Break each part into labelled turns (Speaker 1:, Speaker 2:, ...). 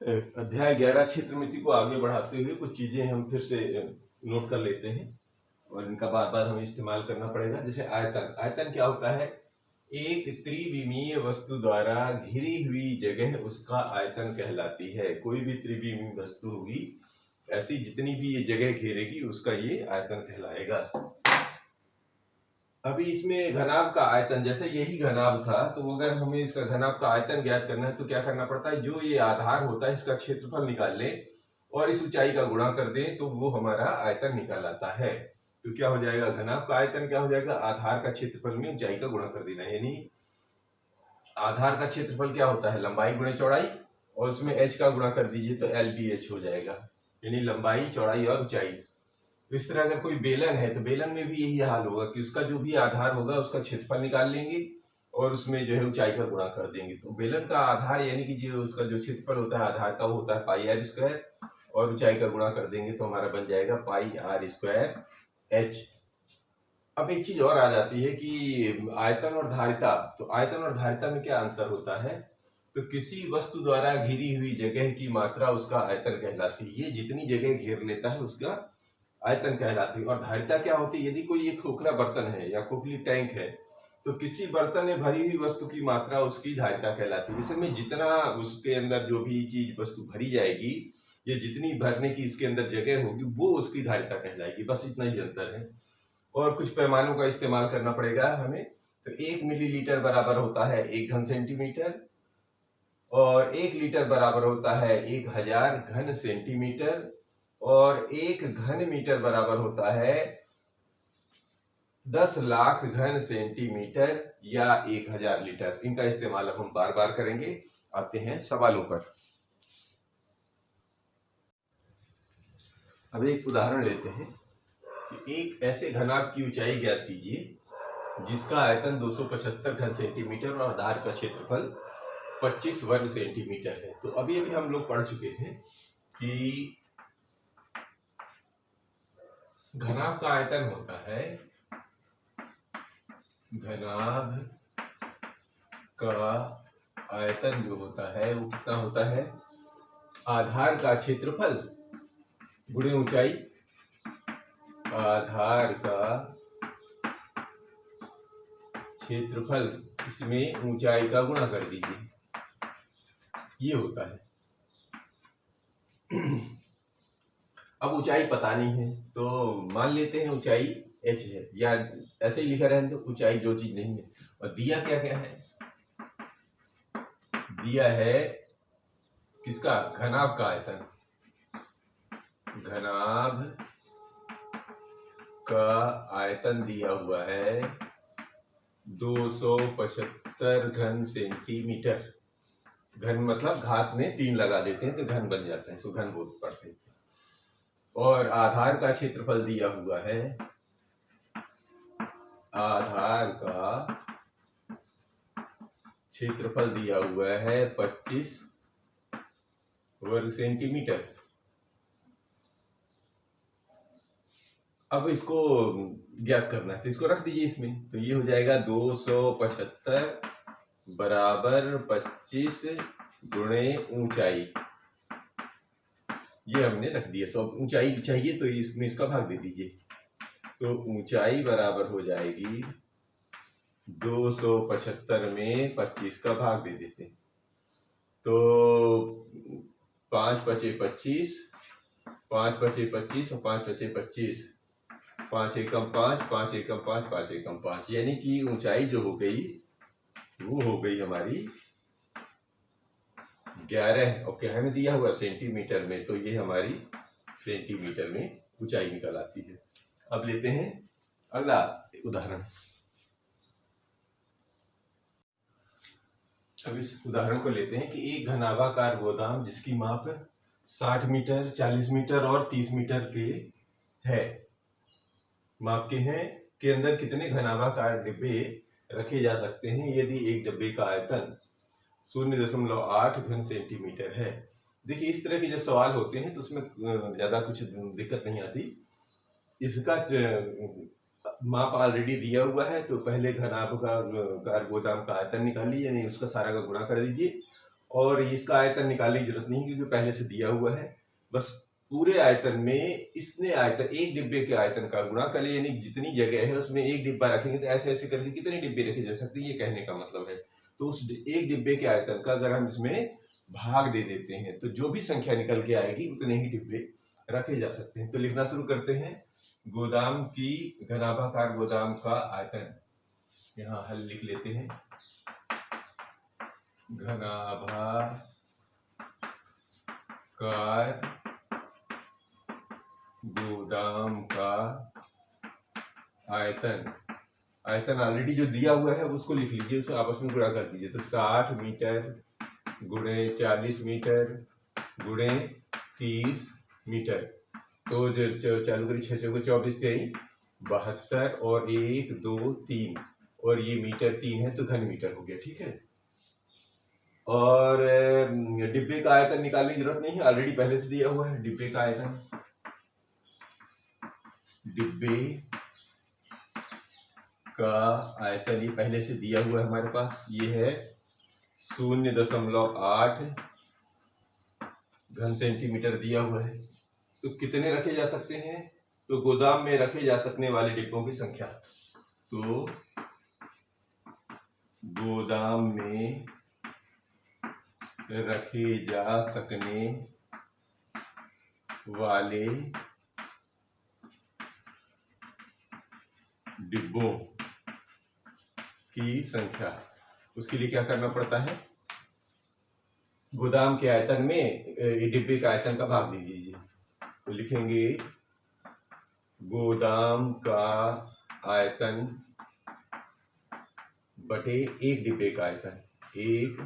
Speaker 1: अध्याय 11 क्षेत्र मिति को आगे बढ़ाते हुए कुछ चीजें हम फिर से नोट कर लेते हैं और इनका बार बार हमें इस्तेमाल करना पड़ेगा। जैसे आयतन, आयतन क्या होता है? एक त्रिविमीय वस्तु द्वारा घिरी हुई जगह उसका आयतन कहलाती है। कोई भी त्रिविमीय वस्तु होगी, ऐसी जितनी भी ये जगह घेरेगी उसका ये आयतन कहलाएगा। अभी इसमें घनाभ का आयतन, जैसे यही घनाभ था, तो अगर हमें इसका घनाभ का आयतन ज्ञात करना है तो क्या करना पड़ता है? जो ये आधार होता है इसका क्षेत्रफल निकाल लें और इस ऊंचाई का गुणा कर दें तो वो हमारा आयतन निकाल आता है। तो क्या हो जाएगा? घनाभ का आयतन क्या हो जाएगा? आधार का क्षेत्रफल में ऊंचाई का गुणा कर देना। यानी आधार का क्षेत्रफल क्या होता है? लंबाई गुणे चौड़ाई, और उसमें h का गुणा कर दीजिए तो LBH हो जाएगा, यानी लंबाई, चौड़ाई और ऊंचाई। तो इस तरह अगर कोई बेलन है तो बेलन में भी यही हाल होगा कि उसका जो भी आधार होगा उसका क्षेत्रफल निकाल लेंगे और उसमें जो है ऊंचाई का गुणा कर देंगे। तो बेलन का आधार यानी कि जो उसका जो क्षेत्रफल होता है आधार का, वो होता है पाई आर स्क्वायर, और ऊंचाई का गुणा कर देंगे तो हमारा बन जाएगा पाई आर स्क्वायर एच। अब एक चीज और आ जाती है कि आयतन और धारिता। तो आयतन और धारिता में क्या अंतर होता है? तो किसी वस्तु द्वारा घिरी हुई जगह की मात्रा उसका आयतन कहलाती है। ये जितनी जगह घेर लेता है उसका आयतन कहलाती है। और धारिता क्या होती है? यदि कोई एक खोखला बर्तन है या खोखली टैंक है तो किसी बर्तन में भरी हुई वस्तु की मात्रा उसकी धारिता कहलाती है। इसमें जितना उसके अंदर जो भी चीज वस्तु भरी जाएगी, ये जितनी भरने की इसके अंदर जगह होगी वो उसकी धारिता कहलाएगी। बस इतना ही अंतर है। और कुछ पैमानों का इस्तेमाल करना पड़ेगा हमें। तो 1 मिलीलीटर बराबर होता है 1 घन सेंटीमीटर, और 1 लीटर बराबर होता है 1000 घन सेंटीमीटर, और 1 घन मीटर बराबर होता है 10 लाख घन सेंटीमीटर या 1000 लीटर। इनका इस्तेमाल अब हम बार बार करेंगे। आते हैं सवालों पर। अब एक उदाहरण लेते हैं कि एक ऐसे घनाभ की ऊंचाई ज्ञात कीजिए जिसका आयतन 275 घन सेंटीमीटर और आधार का क्षेत्रफल 25 वर्ग सेंटीमीटर है। तो अभी अभी हम लोग पढ़ चुके हैं कि घनाभ का आयतन होता है, घनाभ का आयतन जो होता है वो कितना होता है? आधार का क्षेत्रफल गुणे ऊंचाई, आधार का क्षेत्रफल इसमें ऊंचाई का गुणा कर दीजिए, ये होता है। अब ऊंचाई पता नहीं है तो मान लेते हैं ऊंचाई h है, या ऐसे ही लिखा रहने तो ऊंचाई जो चीज नहीं है। और दिया क्या क्या है? दिया है किसका? घनाभ का आयतन। घनाभ का आयतन दिया हुआ है 275 घन सेंटीमीटर। घन मतलब घात में 3 लगा देते हैं तो घन बन जाता है, इसको घन बोल पढ़ते हैं। और आधार का क्षेत्रफल दिया हुआ है, आधार का क्षेत्रफल दिया हुआ है 25 वर्ग सेंटीमीटर। अब इसको ज्ञात करना है तो इसको रख दीजिए इसमें, तो ये हो जाएगा 275 बराबर 25 गुणे ऊंचाई, ये हमने रख दिया। तो अब ऊंचाई चाहिए तो इसमें इसका भाग दे दीजिए। तो ऊंचाई बराबर हो जाएगी 275 में 25 का भाग दे देते हैं तो 5 पचे 25, 5 पचे 25 और 5 पचे 25, 5 एकम 5, 5 एकम 5, 5 एकम 5, यानी कि ऊंचाई जो हो गई वो हो गई हमारी 11, और क्या हमें दिया हुआ सेंटीमीटर में, तो ये हमारी सेंटीमीटर में ऊंचाई निकल आती है। अब लेते हैं अगला उदाहरण। अब इस उदाहरण को लेते हैं कि एक घनाभाकार गोदाम जिसकी माप 60 मीटर, 40 मीटर और 30 मीटर के है, माप के हैं, के अंदर कितने घनाभाकार डिब्बे रखे जा सकते हैं यदि एक डिब्बे का आयतन 0.8 घन सेंटीमीटर है। देखिए इस तरह के जब सवाल होते हैं तो उसमें ज्यादा कुछ दिक्कत नहीं आती। इसका माप ऑलरेडी दिया हुआ है तो पहले घनाभाकार गोदाम का आयतन निकालिए, यानी उसका सारा का गुणा कर दीजिए और इसका आयतन निकालने की जरूरत नहीं क्योंकि पहले से दिया हुआ है। बस पूरे आयतन में इसने आयतन एक डिब्बे के आयतन का गुणा कर लिया, यानी जितनी जगह है उसमें एक डिब्बा रखेंगे तो ऐसे ऐसे करके कितने डिब्बे रखे जा सकते हैं, ये कहने का मतलब है। तो उस एक डिब्बे के आयतन का अगर हम इसमें भाग दे देते हैं तो जो भी संख्या निकल के आएगी उतने ही डिब्बे रखे जा सकते हैं। तो लिखना शुरू करते हैं। गोदाम की घनाभाकार गोदाम का आयतन, यहाँ हल लिख लेते हैं। घनाभाकार गोदाम का आयतन, आयतन ऑलरेडी जो दिया हुआ है उसको लिख लीजिए, उसको आपस में गुणा कर दीजिए। तो 60 मीटर गुणे 40 मीटर गुणे 30 मीटर, तो जो चालू करी 6 को 24 तेई 72 और 1 2 3 और ये मीटर 3 है तो घन मीटर हो गया। ठीक है, और डिब्बे का आयतन निकालने की जरूरत नहीं है, ऑलरेडी पहले से दिया हुआ है। डिब्बे का आयतन, डिब्बे का आयतन ये पहले से दिया हुआ है हमारे पास, ये है 0.8 घन सेंटीमीटर दिया हुआ है। तो कितने रखे जा सकते हैं, तो गोदाम में रखे जा सकने वाले डिब्बों की संख्या, तो गोदाम में रखे जा सकने वाले डिब्बों की संख्या, उसके लिए क्या करना पड़ता है, गोदाम के आयतन में डिब्बे का आयतन का भाग दे दीजिए। तो लिखेंगे गोदाम का आयतन बटे एक डिब्बे का आयतन, एक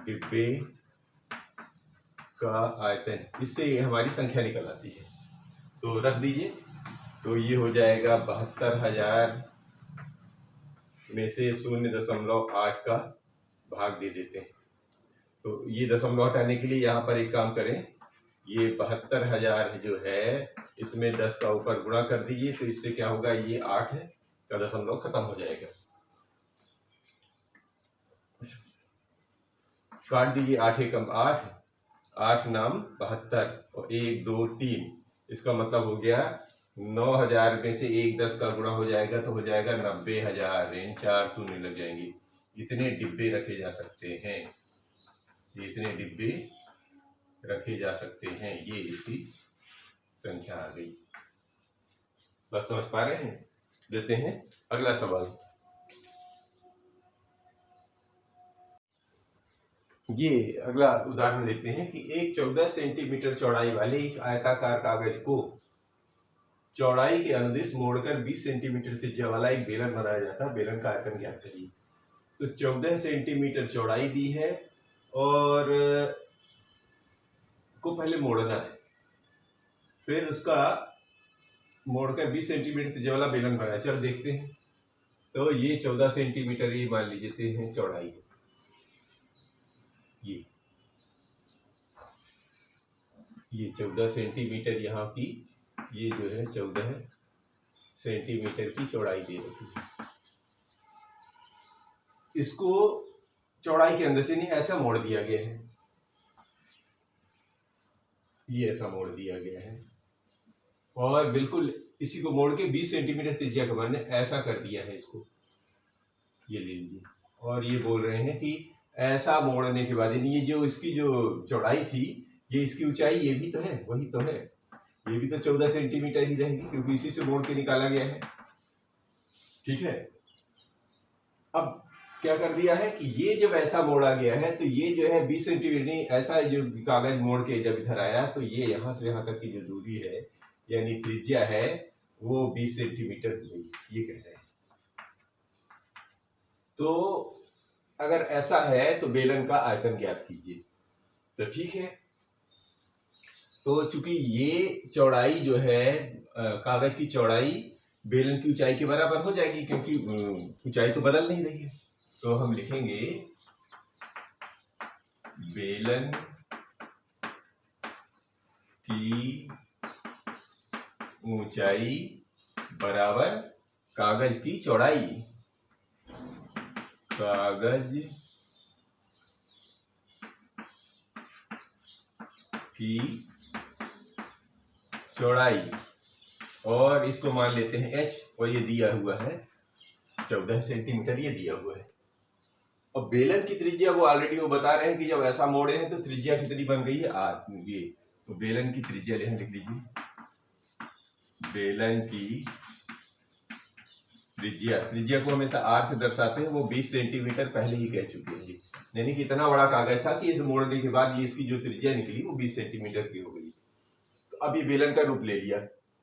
Speaker 1: डिब्बे का आयतन, इससे हमारी संख्या निकल आती है। तो रख दीजिए, तो ये हो जाएगा 72,000 में से 0.8 का भाग दे देते हैं। तो ये दशमलव हटाने के लिए यहाँ पर एक काम करें, ये 72,000 जो है इसमें 10 का ऊपर गुणा कर दीजिए, तो इससे क्या होगा, ये 8 है का दशमलव खत्म हो जाएगा। काट दीजिए, 8 एकम 8, 8 नाम 72 और 1 2 3, इसका मतलब हो गया 9,000 में से 1 10 का गुणा हो जाएगा तो हो जाएगा 90,000, 4 शून्य लग जाएंगे। इतने डिब्बे रखे जा सकते हैं, इतने डिब्बे रखे जा सकते हैं, ये इसकी संख्या आ गई। बस समझ पा रहे हैं। देते हैं अगला सवाल। ये अगला उदाहरण लेते हैं कि एक 14 सेंटीमीटर चौड़ाई वाले एक आयताकार कागज को चौड़ाई के अनुदिश मोड़कर 20 सेंटीमीटर त्रिज्या वाला एक बेलन बनाया जाता है। बेलन का आयतन ज्ञात करिए। तो 14 सेंटीमीटर चौड़ाई दी है और को पहले मोड़ना है, फिर उसका मोड़कर 20 सेंटीमीटर त्रिज्या वाला बेलन बनाया। चल देखते हैं। तो ये 14 सेंटीमीटर ये मान लीजिए हैं चौड़ाई, ये 14 सेंटीमीटर यहाँ की, ये जो है 14 सेंटीमीटर की चौड़ाई दे रखी है। इसको चौड़ाई के अंदर से नहीं ऐसा मोड़ दिया गया है, ये ऐसा मोड़ दिया गया है और बिल्कुल इसी को मोड़ के 20 सेंटीमीटर त्रिज्या का मैंने ऐसा कर दिया है इसको, ये ले लीजिए। और ये बोल रहे हैं कि ऐसा मोड़ने के बाद ये जो इसकी जो चौड़ाई थी, ये इसकी ऊंचाई, ये भी तो है, वही तो है, ये भी तो 14 सेंटीमीटर ही रहेगी क्योंकि इसी से मोड़ के निकाला गया है। ठीक है, अब क्या कर दिया है कि ये जब ऐसा मोड़ा गया है तो ये जो है 20 सेंटीमीटर ऐसा जो कागज मोड़ के जब इधर आया तो ये यहाँ से यहाँ तक की जो दूरी है यानी त्रिज्या है वो 20 सेंटीमीटर हुई, ये कह रहे हैं। तो अगर ऐसा है तो बेलन का आयतन ज्ञात कीजिए। तो ठीक है, तो चूंकि ये चौड़ाई जो है कागज की चौड़ाई बेलन की ऊंचाई के बराबर हो जाएगी क्योंकि ऊंचाई तो बदल नहीं रही है। तो हम लिखेंगे बेलन की ऊंचाई बराबर कागज की चौड़ाई, कागज की चौड़ाई, और इसको मान लेते हैं h, और ये दिया हुआ है 14 सेंटीमीटर, ये दिया हुआ है। और बेलन की त्रिज्या वो ऑलरेडी वो बता रहे हैं कि जब ऐसा मोड़े हैं तो त्रिज्या कितनी बन गई है r, ये तो बेलन की त्रिज्या लिख लीजिए, बेलन की त्रिज्या को हमेशा r से दर्शाते हैं, वो 20 सेंटीमीटर पहले ही कह चुके हैं। यानी कि इतना बड़ा कागज था कि इसे मोड़ने के बाद ये इसकी जो त्रिज्या निकली वो 20 सेंटीमीटर की हो गई। तो अब ये बेलन का रूप ले लिया,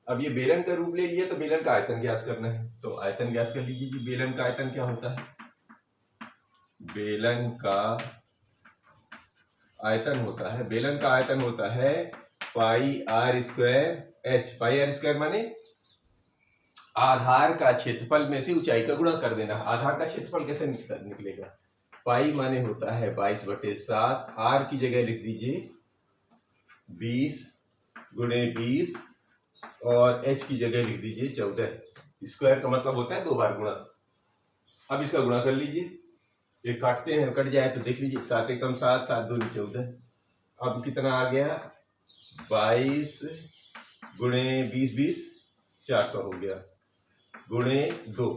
Speaker 1: अब ये बेलन का रूप ले लिया तो बेलन का आयतन ज्ञात करना है। तो आयतन ज्ञात कर लीजिए कि बेलन का आयतन क्या होता है। बेलन का आयतन होता है, बेलन का आयतन होता है pi r square h. Pi r square माने आधार का क्षेत्रफल में से ऊंचाई का गुणा कर देना। आधार का क्षेत्रफल कैसे निकलेगा, पाई माने होता है 22/7, आर की जगह लिख दीजिए 20 गुणे 20 और h की जगह लिख दीजिए 14। स्क्वायर का मतलब होता है 2 बार गुणा। अब इसका गुणा कर लीजिए, ये काटते हैं, कट जाए तो देख लीजिए 7 एकम 7, 7 दूनी 14। अब कितना आ गया 22 गुणे 20 20 400 हो गया, गुणे 2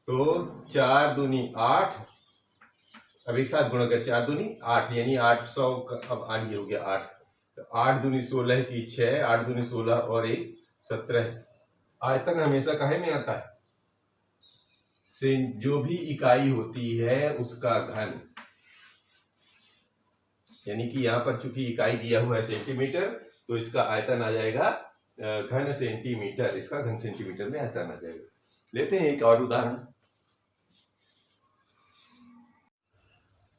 Speaker 1: तो 4 दूनी 8। अब एक साथ गुणा कर 4 दूनी 8 यानी 800 अब आगे हो गया 8, तो 8 दूनी 16 की 6, 8 दूनी 16 और 1 17। आयतन हमेशा काहे में आता है, से जो भी इकाई होती है उसका घन, यानी कि यहाँ पर चूंकि इकाई दिया हुआ है सेंटीमीटर तो इसका आयतन आ जाएगा घन सेंटीमीटर, इसका घन सेंटीमीटर में आयतन आ जाएगा। लेते हैं एक और उदाहरण।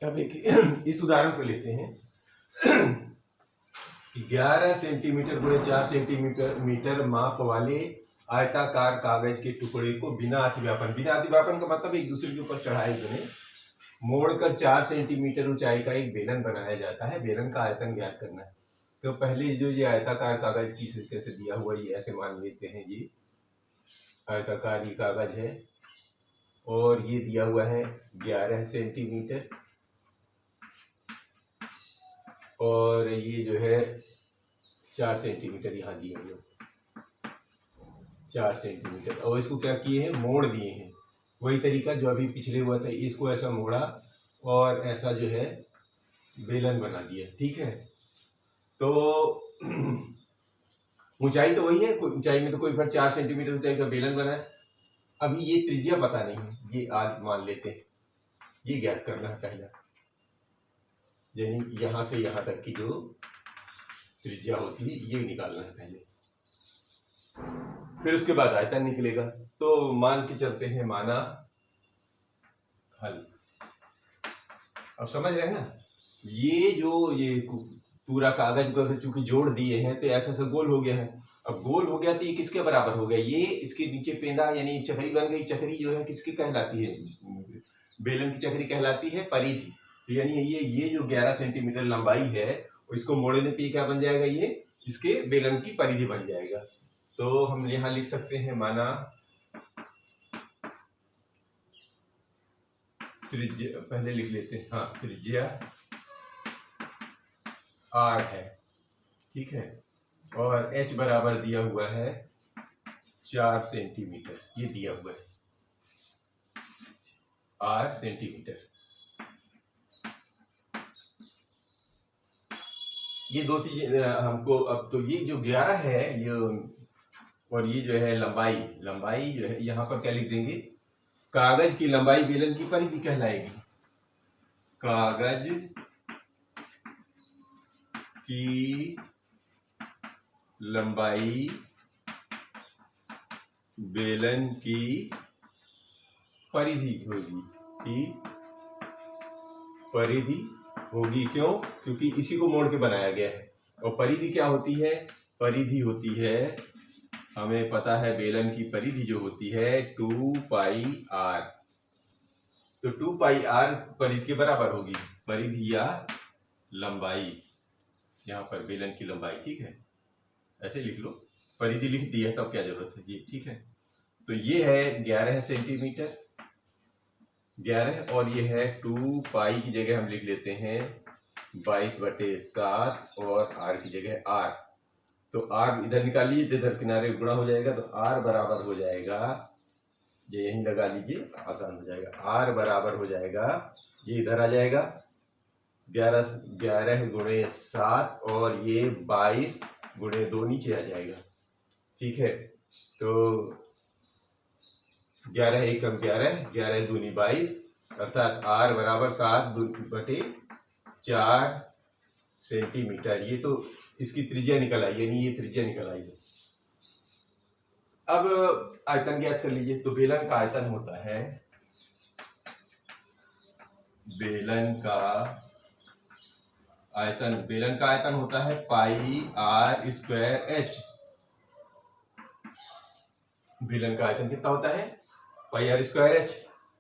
Speaker 1: अब एक इस उदाहरण को लेते हैं 11 सेंटीमीटर गुणे 4 सेंटीमीटर माप वाले आयताकार कागज के टुकड़े को बिना अतिव्यापन, बिना अतिव्यापन का मतलब एक दूसरे के ऊपर चढ़ाए बिना मोड़कर 4 सेंटीमीटर ऊंचाई का एक बेलन बनाया जाता है। बेलन का आयतन ज्ञात करना है। तो पहले जो ये आयताकार कागज की तरीके से दिया हुआ, ये ऐसे मान लेते हैं ये आयताकार ही कागज है और ये दिया हुआ है 11 सेंटीमीटर और ये जो है 4 सेंटीमीटर यहाँ दिए हुए 4 सेंटीमीटर, और इसको क्या किए हैं, मोड़ दिए हैं। वही तरीका जो अभी पिछले हुआ था, इसको ऐसा मोड़ा और ऐसा जो है बेलन बना दिया। ठीक है, तो ऊंचाई तो वही है, ऊंचाई में तो कोई फर्क, 4 सेंटीमीटर ऊंचाई का बेलन बना है। अभी ये त्रिज्या पता नहीं है, ये आज मान लेते हैं, ये ज्ञात करना है पहला, यानी यहाँ से यहाँ तक की जो त्रिज्या होती है ये निकालना है पहले, फिर उसके बाद आयतन निकलेगा। तो मान के चलते हैं, माना हल। अब समझ रहे हैं ना, ये जो ये पूरा कागज को चूंकि जोड़ दिए हैं तो ऐसा गोल हो गया है। अब गोल हो गया तो ये किसके बराबर हो गया, ये इसके नीचे पेंदा यानी चक्री बन गई। चक्री जो है किसकी कहलाती है, बेलन की चक्री कहलाती है परिधि। तो यानी ये जो 11 सेंटीमीटर लंबाई है इसको मोड़ने पे क्या बन जाएगा, ये इसके बेलन की परिधि बन जाएगा। तो हम यहाँ लिख सकते हैं, माना त्रिज्या पहले लिख लेते हैं, हाँ त्रिज्या r है, ठीक है, और h बराबर दिया हुआ है 4 सेंटीमीटर, ये दिया हुआ है r सेंटीमीटर। ये दो चीजें हमको, अब तो ये जो 11 है ये, और ये जो है लंबाई जो है यहाँ पर क्या लिख देंगे, कागज की लंबाई बेलन की परिधि कहलाएगी। कागज की लंबाई बेलन की परिधि होगी, की परिधि होगी। क्यों, क्योंकि इसी को मोड़ के बनाया गया है। और परिधि क्या होती है, परिधि होती है, हमें पता है बेलन की परिधि जो होती है 2 पाई r। तो 2 पाई r परिधि के बराबर होगी, परिधि या लंबाई, यहाँ पर बेलन की लंबाई। ठीक है, ऐसे लिख लो, परिधि लिख दी है तब क्या जरूरत है ये। ठीक है, तो ये है 11 सेंटीमीटर 11 और ये है 2 पाई की जगह हम लिख लेते हैं 22/7 और r की जगह r, तो r इधर निकाल लीजिए, इधर किनारे गुणा हो जाएगा, तो r बराबर हो जाएगा, ये यहीं लगा लीजिए आसान हो जाएगा, r बराबर हो जाएगा, ये इधर आ जाएगा 11 गुणे 7 और ये 22 गुणे 2 नीचे आ जाएगा। ठीक है, तो 11 एकम 11, 11 दूनी 22, अर्थात r बराबर 7/4 सेंटीमीटर। ये तो इसकी त्रिज्या निकल आई, यानी ये त्रिज्या निकल आई है। अब आयतन ज्ञात कर लीजिए। तो बेलन का आयतन होता है, बेलन का आयतन होता है पाई r स्क्वायर h। बेलन का आयतन कितना होता है? पाई r स्क्वायर h।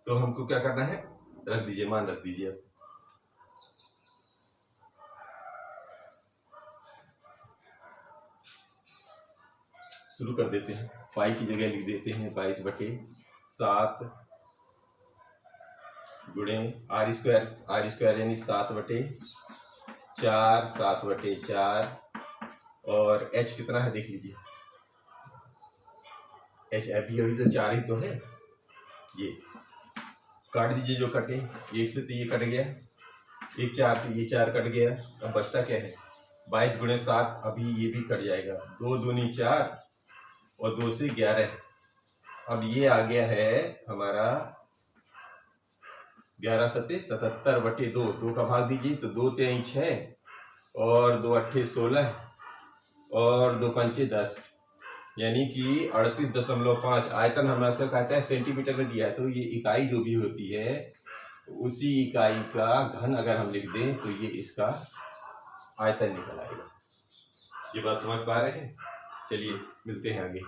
Speaker 1: तो हमको क्या करना है, रख दीजिए, मान रख दीजिए। अब शुरू कर देते हैं। पाई की जगह लिख देते हैं 22/7 गुणे r स्क्वायर यानी 7/4, 7/4 और h कितना है देख लीजिए, h अभी तो 4 ही तो है, ये काट दीजिए जो कटे, 1 से तो ये कट गया, 1 4 से ये 4 कट गया। अब बचता क्या है, 22 गुणे 7, अभी ये भी कट जाएगा, 2 दूनी 4 और 2 से 11। अब ये आ गया है हमारा 11 सत्ते 77/2, 2 का भाग दीजिए तो 2 3 6 और 2 8 16 और 2 5 10, यानी कि 38.5। आयतन हमारे कहता है सेंटीमीटर में दिया है, तो ये इकाई जो भी होती है उसी इकाई का घन अगर हम लिख दें तो ये इसका आयतन निकल आएगा। ये बात समझ पा रहे हैं? चलिए मिलते हैं आगे।